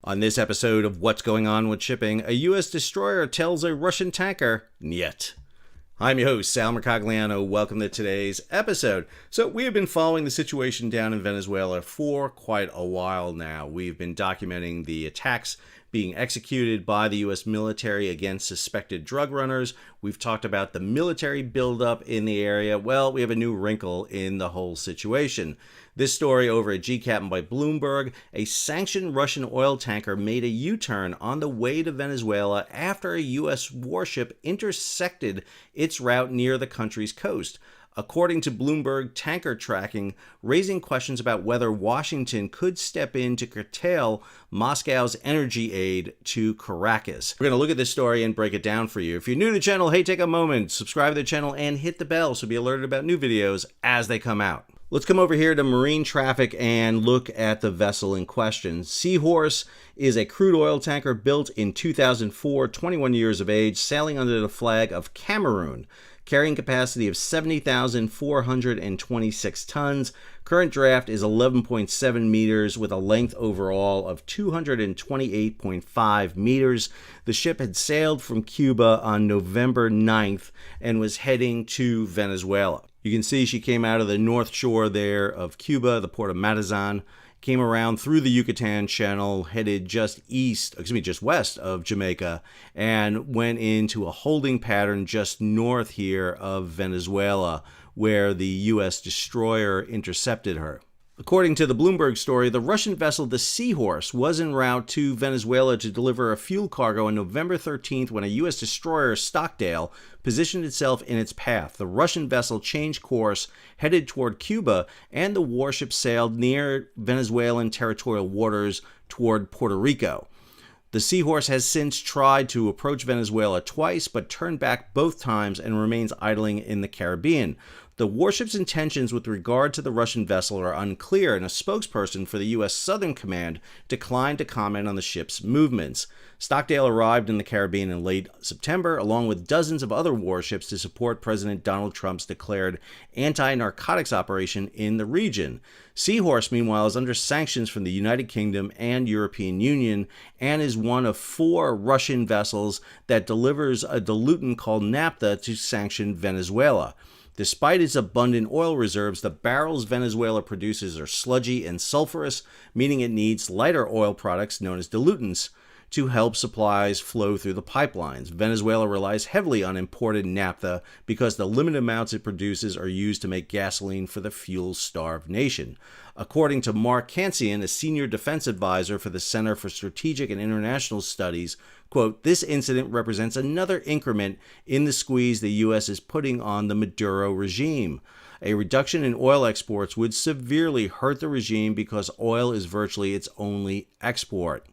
On this episode of What's Going On with Shipping, a U.S. destroyer tells a Russian tanker, NYET. I'm your host, Sal Mercogliano. Welcome to today's episode. So we have been following the situation down in Venezuela for quite a while now. We've been documenting the attacks being executed by the U.S. military against suspected drug runners. We've talked about the military buildup in the area. Well, we have a new wrinkle in the whole situation. This story over at GCaptain by Bloomberg, a sanctioned Russian oil tanker made a U-turn on the way to Venezuela after a U.S. warship intersected its route near the country's coast. According to Bloomberg tanker tracking, raising questions about whether Washington could step in to curtail Moscow's energy aid to Caracas. We're going to look at this story and break it down for you. If you're new to the channel, hey, take a moment, subscribe to the channel, and hit the bell so be alerted about new videos as they come out. Let's come over here to marine traffic and look at the vessel in question. Seahorse is a crude oil tanker built in 2004, 21 years of age, sailing under the flag of Cameroon, carrying capacity of 70,426 tons. Current draft is 11.7 meters with a length overall of 228.5 meters. The ship had sailed from Cuba on November 9th and was heading to Venezuela. You can see she came out of the north shore there of Cuba, the port of Matazan, came around through the Yucatan Channel, headed just west of Jamaica, and went into a holding pattern just north here of Venezuela, where the U.S. destroyer intercepted her. According to the Bloomberg story, the Russian vessel, the Seahorse, was en route to Venezuela to deliver a fuel cargo on November 13th when a U.S. destroyer, Stockdale, positioned itself in its path. The Russian vessel changed course, headed toward Cuba, and the warship sailed near Venezuelan territorial waters toward Puerto Rico. The Seahorse has since tried to approach Venezuela twice, but turned back both times and remains idling in the Caribbean. The warship's intentions with regard to the Russian vessel are unclear, and a spokesperson for the U.S. Southern Command declined to comment on the ship's movements. Stockdale arrived in the Caribbean in late September, along with dozens of other warships to support President Donald Trump's declared anti-narcotics operation in the region. Seahorse, meanwhile, is under sanctions from the United Kingdom and European Union and is one of 4 Russian vessels that delivers a diluent called naphtha to sanctioned Venezuela. Despite its abundant oil reserves, the barrels Venezuela produces are sludgy and sulfurous, meaning it needs lighter oil products known as dilutants to help supplies flow through the pipelines. Venezuela relies heavily on imported naphtha because the limited amounts it produces are used to make gasoline for the fuel-starved nation. According to Mark Kansian, a senior defense advisor for the Center for Strategic and International Studies, quote, "This incident represents another increment in the squeeze the U.S. is putting on the Maduro regime. A reduction in oil exports would severely hurt the regime because oil is virtually its only export."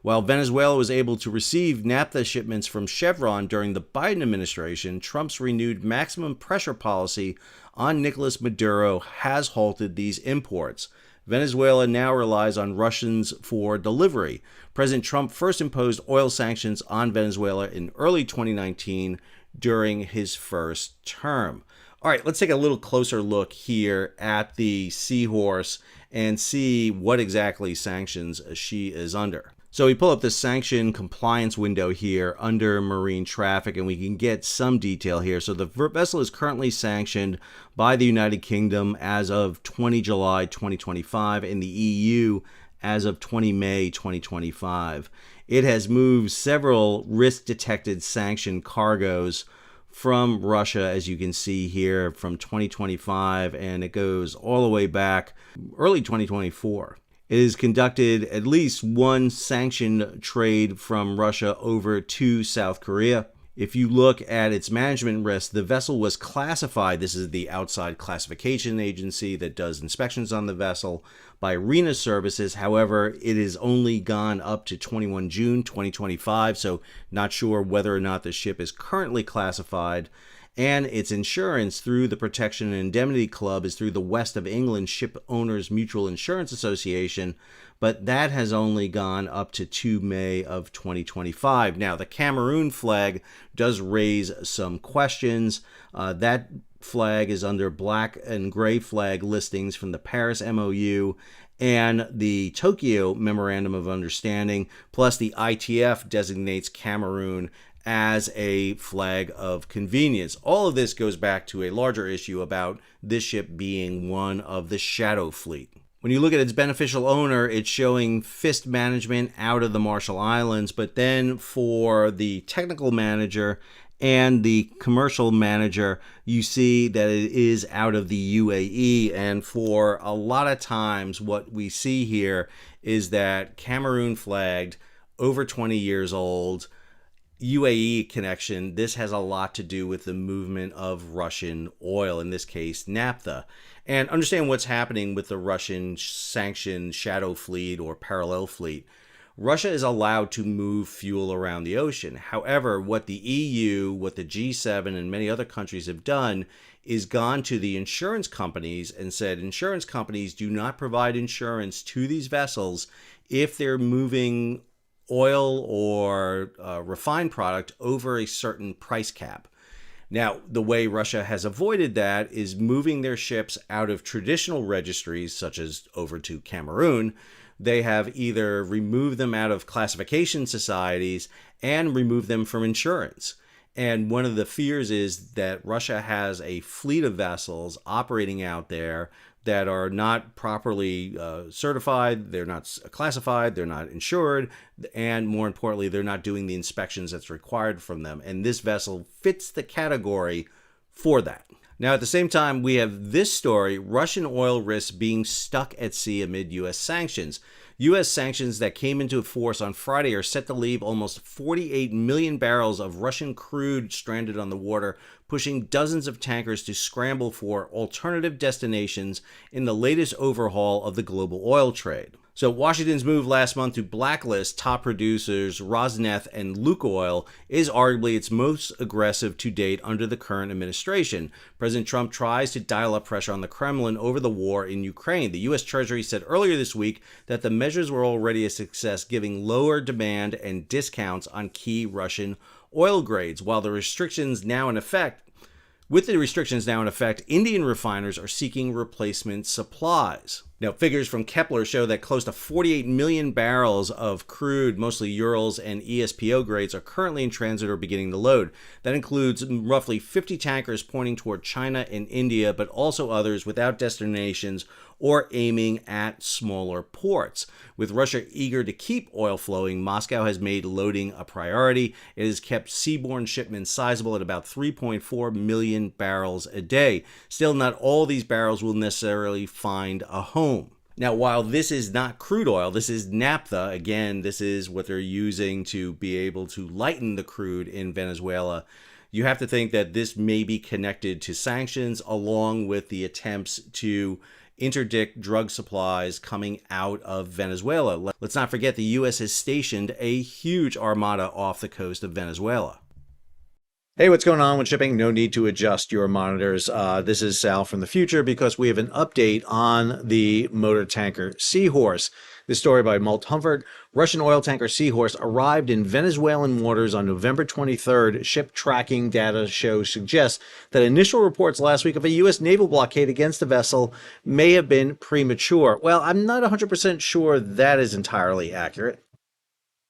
While Venezuela was able to receive naphtha shipments from Chevron during the Biden administration, Trump's renewed maximum pressure policy on Nicolas Maduro has halted these imports. Venezuela now relies on Russians for delivery. President Trump first imposed oil sanctions on Venezuela in early 2019 during his first term. All right, let's take a little closer look here at the Seahorse and see what exactly sanctions she is under. So we pull up the sanction compliance window here under marine traffic, and we can get some detail here. So the vessel is currently sanctioned by the United Kingdom as of 20 July 2025 and the EU as of 20 May 2025. It has moved several risk-detected sanctioned cargoes from Russia, as you can see here, from 2025, and it goes all the way back early 2024. It has conducted at least one sanctioned trade from Russia over to South Korea. If you look at its management risk, the vessel was classified, this is the outside classification agency that does inspections on the vessel, by RENA Services. However, it has only gone up to 21 June 2025, so not sure whether or not the ship is currently classified. And its insurance through the Protection and Indemnity Club is through the West of England Ship Owners Mutual Insurance Association, but that has only gone up to 2 May of 2025. Now, the Cameroon flag does raise some questions. That flag is under black and gray flag listings from the Paris MOU and the Tokyo Memorandum of Understanding, plus the ITF designates Cameroon as a flag of convenience. All of this goes back to a larger issue about this ship being one of the shadow fleet. When you look at its beneficial owner, it's showing fist management out of the Marshall Islands, but then for the technical manager and the commercial manager, you see that it is out of the UAE. And for a lot of times, what we see here is that Cameroon flagged, over 20 years old, UAE connection. This has a lot to do with the movement of Russian oil, in this case, naphtha. And understand what's happening with the Russian sanctioned shadow fleet or parallel fleet. Russia is allowed to move fuel around the ocean. However, what the EU, what the G7, and many other countries have done is gone to the insurance companies and said, insurance companies do not provide insurance to these vessels if they're moving oil or refined product over a certain price cap. Now, the way Russia has avoided that is moving their ships out of traditional registries, such as over to Cameroon. They have either removed them out of classification societies and removed them from insurance. And one of the fears is that Russia has a fleet of vessels operating out there that are not properly certified, they're not classified, they're not insured, and more importantly, they're not doing the inspections that's required from them. And this vessel fits the category for that. Now, at the same time, we have this story, Russian oil risks being stuck at sea amid U.S. sanctions. U.S. sanctions that came into force on Friday are set to leave almost 48 million barrels of Russian crude stranded on the water, pushing dozens of tankers to scramble for alternative destinations in the latest overhaul of the global oil trade. So Washington's move last month to blacklist top producers Rosneft and Lukoil is arguably its most aggressive to date under the current administration. President Trump tries to dial up pressure on the Kremlin over the war in Ukraine. The U.S. Treasury said earlier this week that the measures were already a success, giving lower demand and discounts on key Russian oil grades, while the restrictions now in effect With the restrictions now in effect, Indian refiners are seeking replacement supplies. Now, figures from Kepler show that close to 48 million barrels of crude, mostly Urals and ESPO grades, are currently in transit or beginning to load. That includes roughly 50 tankers pointing toward China and India, but also others without destinations or aiming at smaller ports. With Russia eager to keep oil flowing, Moscow has made loading a priority. It has kept seaborne shipments sizable at about 3.4 million barrels a day. Still, not all these barrels will necessarily find a home. Now, while this is not crude oil, this is naphtha. Again, this is what they're using to be able to lighten the crude in Venezuela. You have to think that this may be connected to sanctions, along with the attempts to interdict drug supplies coming out of Venezuela. Let's not forget the U.S. has stationed a huge armada off the coast of Venezuela. Hey, what's going on with shipping? No need to adjust your monitors. This is Sal from the future because we have an update on the motor tanker Seahorse. This story by Malt Humford. Russian oil tanker Seahorse arrived in Venezuelan waters on November 23rd. Ship tracking data suggests that initial reports last week of a U.S. naval blockade against the vessel may have been premature. Well, I'm not 100% sure that is entirely accurate.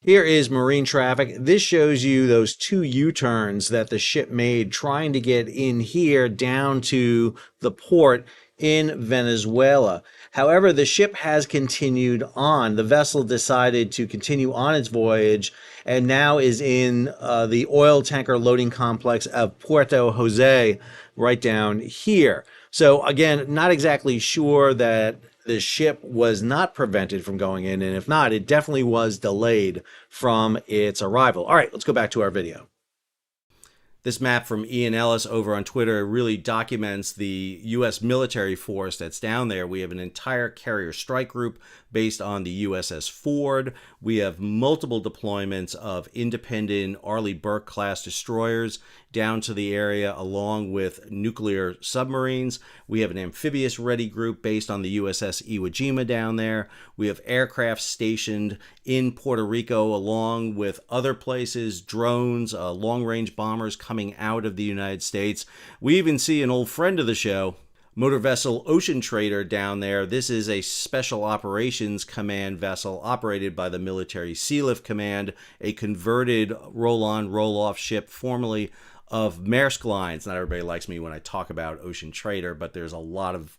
Here is marine traffic. This shows you those two U-turns that the ship made trying to get in here down to the port in Venezuela. However, the ship has continued on. The vessel decided to continue on its voyage and now is in the oil tanker loading complex of Puerto Jose, right down here. So again, not exactly sure that the ship was not prevented from going in, and if not, it definitely was delayed from its arrival. All right, let's go back to our video. This map from Ian Ellis over on Twitter really documents the U.S. military force that's down there. We have an entire carrier strike group based on the USS Ford. We have multiple deployments of independent Arleigh Burke class destroyers down to the area, along with nuclear submarines. We have an amphibious ready group based on the USS Iwo Jima down there. We have aircraft stationed in Puerto Rico, along with other places, drones, long-range bombers coming out of the United States. We even see an old friend of the show, motor vessel Ocean Trader down there. This is a Special Operations Command vessel operated by the Military Sealift Command, a converted roll-on, roll-off ship formerly of Maersk Lines. Not everybody likes me when I talk about Ocean Trader, but there's a lot of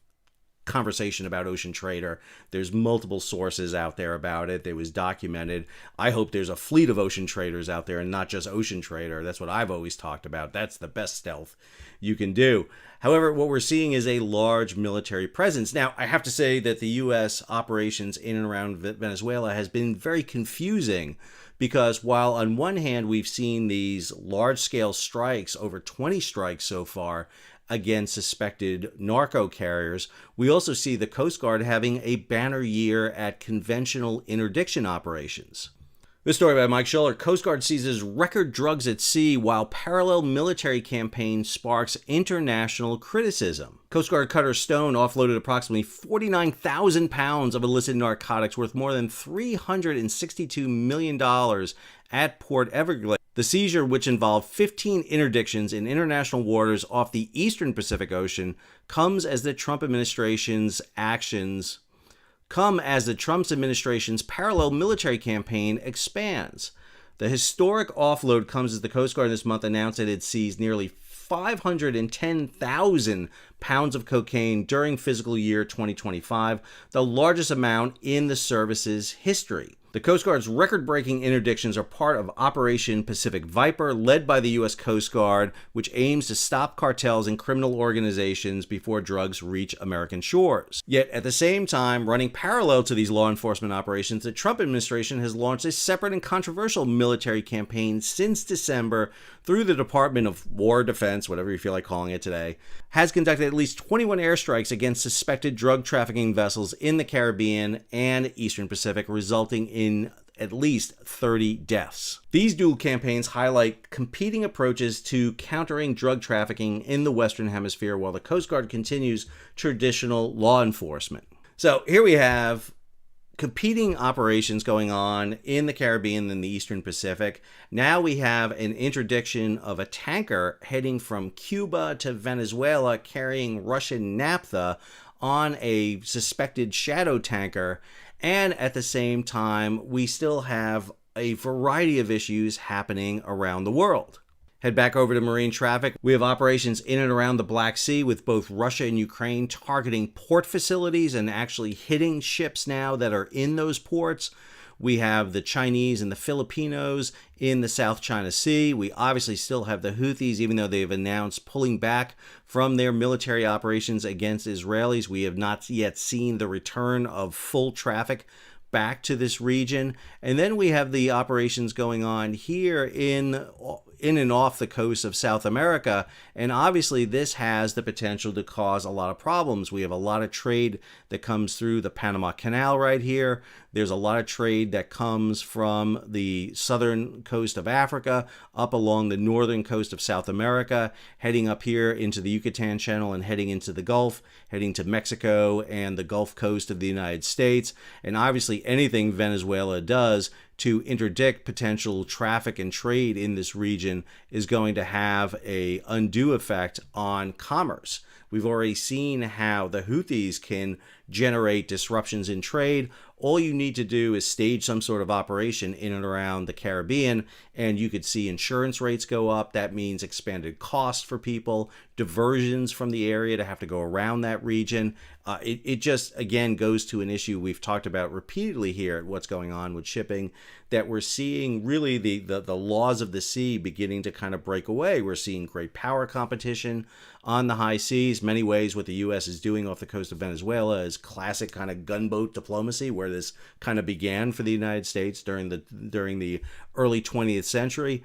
conversation about Ocean Trader. There's multiple sources out there about it. It was documented. I hope there's a fleet of Ocean Traders out there and not just Ocean Trader. That's what I've always talked about. That's the best stealth you can do. However, what we're seeing is a large military presence. Now, I have to say that the U.S. operations in and around Venezuela has been very confusing, because while on one hand we've seen these large-scale strikes, over 20 strikes so far, against suspected narco carriers, we also see the Coast Guard having a banner year at conventional interdiction operations. This story by Mike Schuller. Coast Guard seizes record drugs at sea while parallel military campaign sparks international criticism. Coast Guard cutter Stone offloaded approximately 49,000 pounds of illicit narcotics worth more than $362 million at Port Everglades. The seizure, which involved 15 interdictions in international waters off the eastern Pacific Ocean, comes as the Trump administration's parallel military campaign expands. The historic offload comes as the Coast Guard this month announced that it seized nearly 510,000 pounds of cocaine during fiscal year 2025, the largest amount in the service's history. The Coast Guard's record-breaking interdictions are part of Operation Pacific Viper, led by the U.S. Coast Guard, which aims to stop cartels and criminal organizations before drugs reach American shores. Yet, at the same time, running parallel to these law enforcement operations, the Trump administration has launched a separate and controversial military campaign since December through the Department of War, Defense, whatever you feel like calling it today, has conducted at least 21 airstrikes against suspected drug trafficking vessels in the Caribbean and Eastern Pacific, resulting in at least 30 deaths. These dual campaigns highlight competing approaches to countering drug trafficking in the Western Hemisphere, while the Coast Guard continues traditional law enforcement. So here we have competing operations going on in the Caribbean and the Eastern Pacific. Now we have an interdiction of a tanker heading from Cuba to Venezuela carrying Russian naphtha on a suspected shadow tanker. And at the same time, we still have a variety of issues happening around the world. Head back over to marine traffic. We have operations in and around the Black Sea with both Russia and Ukraine targeting port facilities and actually hitting ships now that are in those ports. We have the Chinese and the Filipinos in the South China Sea. We obviously still have the Houthis, even though they've announced pulling back from their military operations against Israelis. We have not yet seen the return of full traffic back to this region. And then we have the operations going on here in and off the coast of South America. And obviously this has the potential to cause a lot of problems. We have a lot of trade that comes through the Panama Canal right here. There's a lot of trade that comes from the southern coast of Africa up along the northern coast of South America, heading up here into the Yucatan Channel and heading into the Gulf, heading to Mexico and the Gulf Coast of the United States. And obviously anything Venezuela does to interdict potential traffic and trade in this region is going to have an undue effect on commerce. We've already seen how the Houthis can generate disruptions in trade. All you need to do is stage some sort of operation in and around the Caribbean, and you could see insurance rates go up. That means expanded costs for people, diversions from the area to have to go around that region. It just, again, goes to an issue we've talked about repeatedly here at What's Going On with Shipping, that we're seeing really the laws of the sea beginning to kind of break away. We're seeing great power competition on the high seas. Many ways what the U.S. is doing off the coast of Venezuela is classic kind of gunboat diplomacy, where this kind of began for the United States during the early 20th century.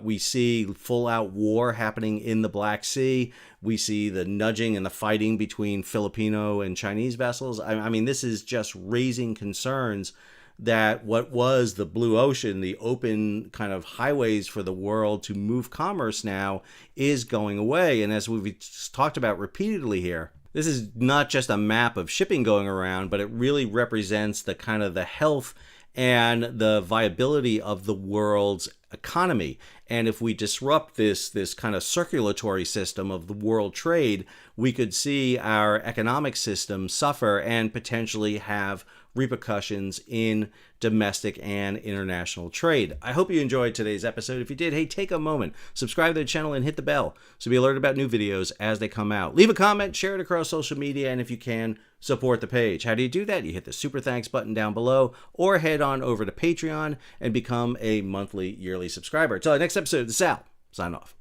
We see full-out war happening in the Black Sea. We see the nudging and the fighting between Filipino and Chinese vessels. I mean, this is just raising concerns that what was the blue ocean, the open kind of highways for the world to move commerce now, is going away. And as we've talked about repeatedly here, this is not just a map of shipping going around, but it really represents the kind of the health and the viability of the world's economy. And if we disrupt this kind of circulatory system of the world trade, we could see our economic system suffer and potentially have repercussions in domestic and international trade. I hope you enjoyed today's episode. If you did, hey, take a moment, subscribe to the channel and hit the bell so be alerted about new videos as they come out. Leave a comment, share it across social media, and if you can, support the page. How do you do that? You hit the super thanks button down below or head on over to Patreon and become a monthly, yearly subscriber. Until our next episode, this is Sal. Sign off.